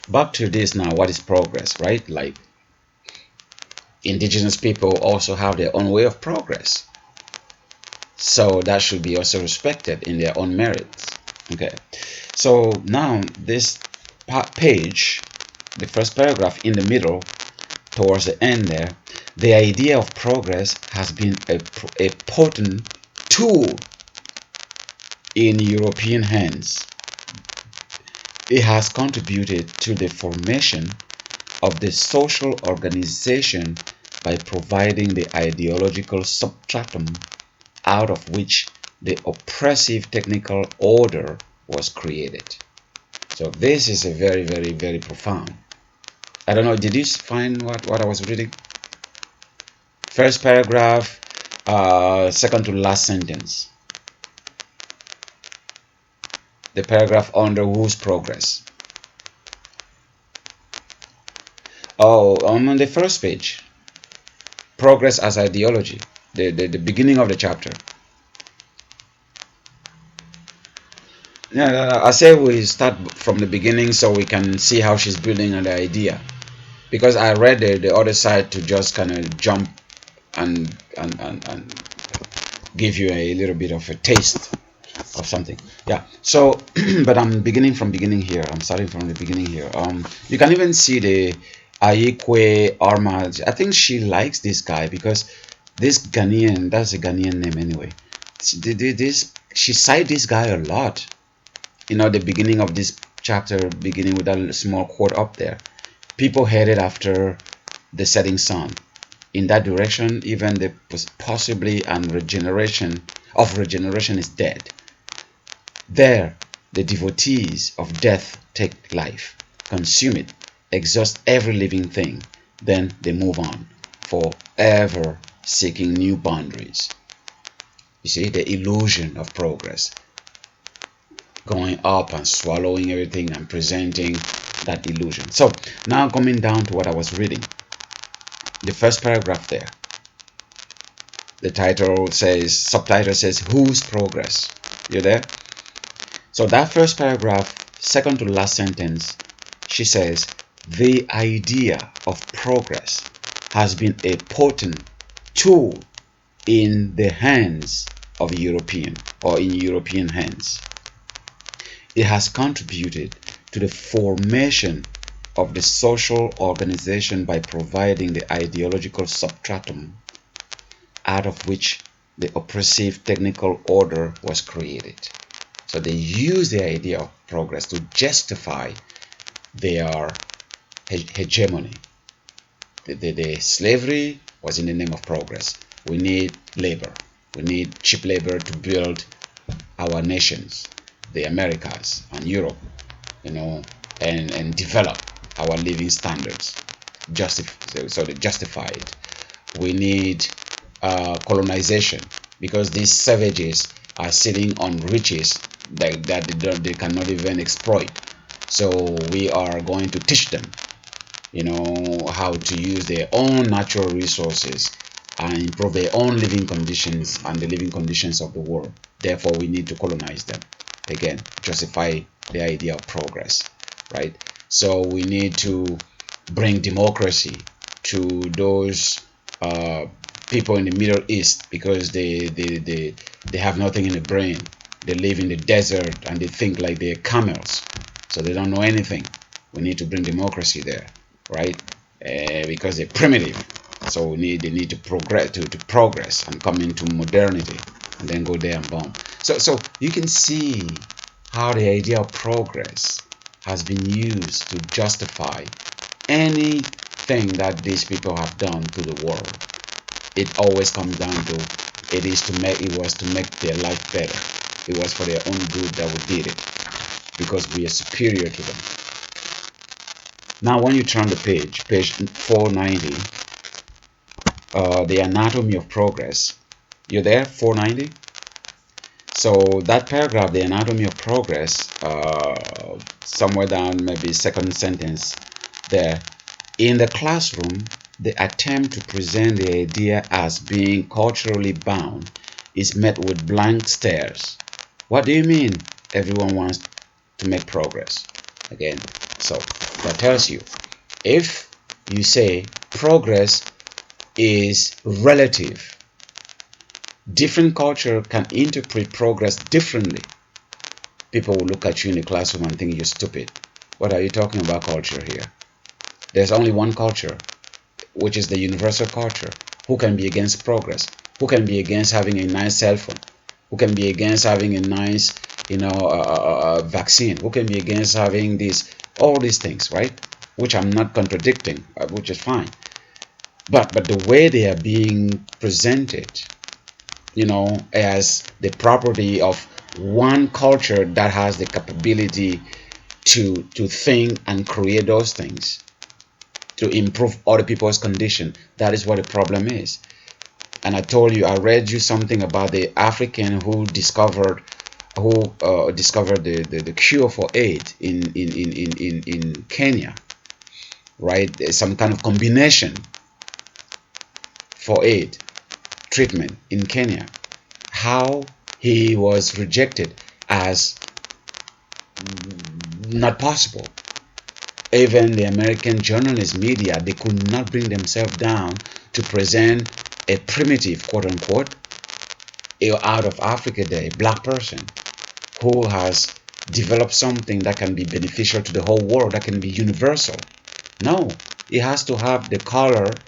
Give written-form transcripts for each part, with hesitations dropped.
back to this now. What is progress, right? Like, indigenous people also have their own way of progress, so that should be also respected in their own merits. Okay, so now this page, the first paragraph in the middle towards the end there, the idea of progress has been a potent tool in European hands. It has contributed to the formation of the social organization by providing the ideological substratum out of which the oppressive technical order was created. So this is a very, very, very profound. I don't know, did you find what I was reading? First paragraph, second to last sentence. The paragraph under whose progress? Oh, on the first page. Progress as ideology. The beginning of the chapter. Yeah, I say we start from the beginning so we can see how she's building on the idea. Because I read the other side to just kind of jump and give you a little bit of a taste of something. Yeah, so but I'm beginning from beginning here. I'm starting from the beginning here. You can even see the Aikwe Arma. I think she likes this guy because this Ghanaian, that's a Ghanaian name anyway. She cited this guy a lot. You know, the beginning of this chapter, beginning with that small quote up there. People headed after the setting sun. In that direction, even the possibly and regeneration is dead. There, the devotees of death take life, consume it, exhaust every living thing, then they move on, forever seeking new boundaries. You see, the illusion of progress, going up and swallowing everything and presenting that illusion. So now coming down to what I was reading, the first paragraph there, the title says, subtitle says, whose progress? You there? So that first paragraph, second to last sentence, she says, the idea of progress has been a potent tool in the hands of European, or in European hands. It has contributed to the formation of the social organization by providing the ideological substratum out of which the oppressive technical order was created. So they use the idea of progress to justify their hegemony. The slavery was in the name of progress. We need labor. We need cheap labor to build our nations, the Americas and Europe, you know, and develop our living standards. So they justify it. We need colonization because these savages are sitting on riches that they cannot even exploit. So we are going to teach them, you know, how to use their own natural resources and improve their own living conditions and the living conditions of the world. Therefore, we need to colonize them. Again, justify the idea of progress, right? So we need to bring democracy to those people in the Middle East because they have nothing in the brain. They live in the desert and they think like they're camels, so they don't know anything. We need to bring democracy there, right? Because they're primitive. So they need to progress and come into modernity and then go there and bomb. So you can see how the idea of progress has been used to justify anything that these people have done to the world. It always comes down to it was to make their life better. It was for their own good that we did it because we are superior to them. Now when you turn the page 490, the anatomy of progress, you're there, 490. So that paragraph, the anatomy of progress, somewhere down maybe second sentence there, in the classroom, the attempt to present the idea as being culturally bound is met with blank stares. What do you mean everyone wants to make progress? again. So that tells you, if you say progress is relative, different culture can interpret progress differently. People will look at you in the classroom and think you're stupid. What are you talking about culture here? There's only one culture, which is the universal culture. Who can be against progress? Who can be against having a nice cell phone? Who can be against having a nice, vaccine? Who can be against having this? All these things, right? Which I'm not contradicting, which is fine. But the way they are being presented, as the property of one culture that has the capability to think and create those things to improve other people's condition. That is what the problem is. And I told you, I read you something about the African who discovered the cure for AIDS in Kenya, right? There's some kind of combination for AIDS treatment in Kenya. How he was rejected as not possible. Even the American journalist media, they could not bring themselves down to present a primitive, quote unquote, out of Africa there, a black person who has developed something that can be beneficial to the whole world, that can be universal. No, it has to have the color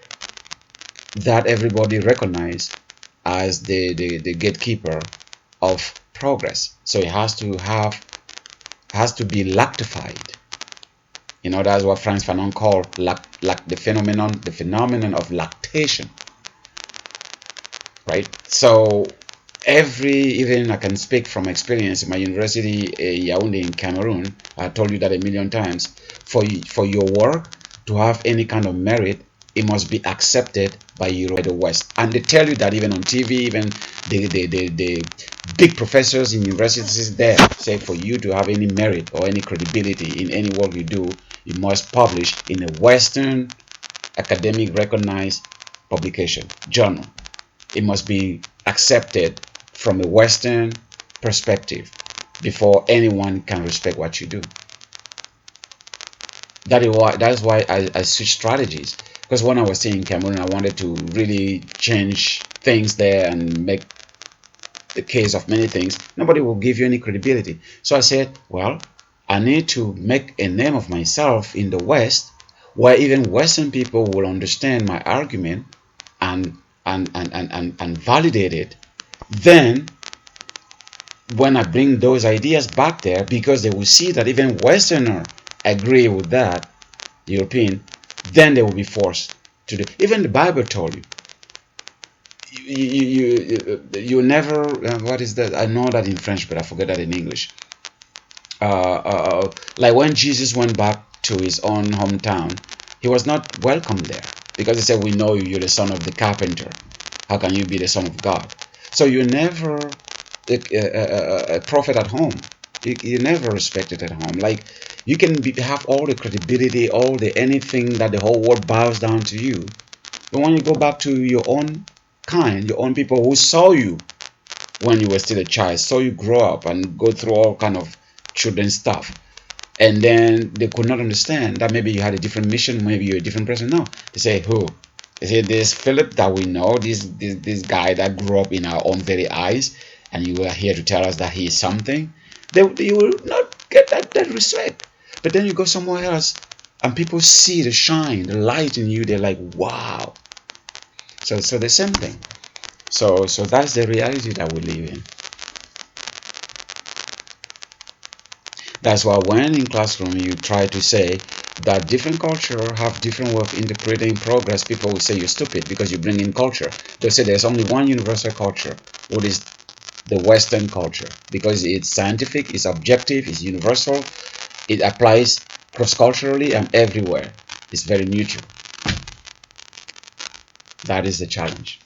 that everybody recognizes as the gatekeeper of progress. So it has to be lactified. That's what Frantz Fanon called the phenomenon of lactation, right? So even I can speak from experience in my university, Yaoundé in Cameroon. I told you that a million times. For your work to have any kind of merit, it must be accepted by the West. And they tell you that even on TV, even the big professors in universities there say, for you to have any merit or any credibility in any work you do, you must publish in a Western academic recognized publication, journal. It must be accepted from a Western perspective before anyone can respect what you do. That is why I switched strategies. Because when I was staying in Cameroon, I wanted to really change things there and make the case of many things. Nobody will give you any credibility. So I said, well, I need to make a name of myself in the West, where even Western people will understand my argument and validate it. Then when I bring those ideas back there, because they will see that even Westerner agree with that, European, then they will be forced to do. Even the Bible told you, you never, what is that? I know that in French, but I forget that in English. Like when Jesus went back to his own hometown, he was not welcomed there, because they said, we know you're the son of the carpenter. How can you be the son of God? So you're never a prophet at home. You're never respected at home. Like, you can have all the credibility, anything that the whole world bows down to you. But when you go back to your own kind, your own people who saw you when you were still a child, saw you grow up and go through all kind of children stuff, and then they could not understand that maybe you had a different mission, maybe you're a different person. No, they say, who? They say, this Philip that we know, this guy that grew up in our own very eyes, and you are here to tell us that he is something. You will not get that respect. But then you go somewhere else and people see the shine, the light in you. They're like, wow. So the same thing. So that's the reality that we live in. That's why when in classroom you try to say that different culture have different way of interpreting progress, people will say you're stupid because you bring in culture. They'll say there's only one universal culture, what is the Western culture, because it's scientific, it's objective, it's universal, it applies cross-culturally and everywhere. It's very neutral. That is the challenge.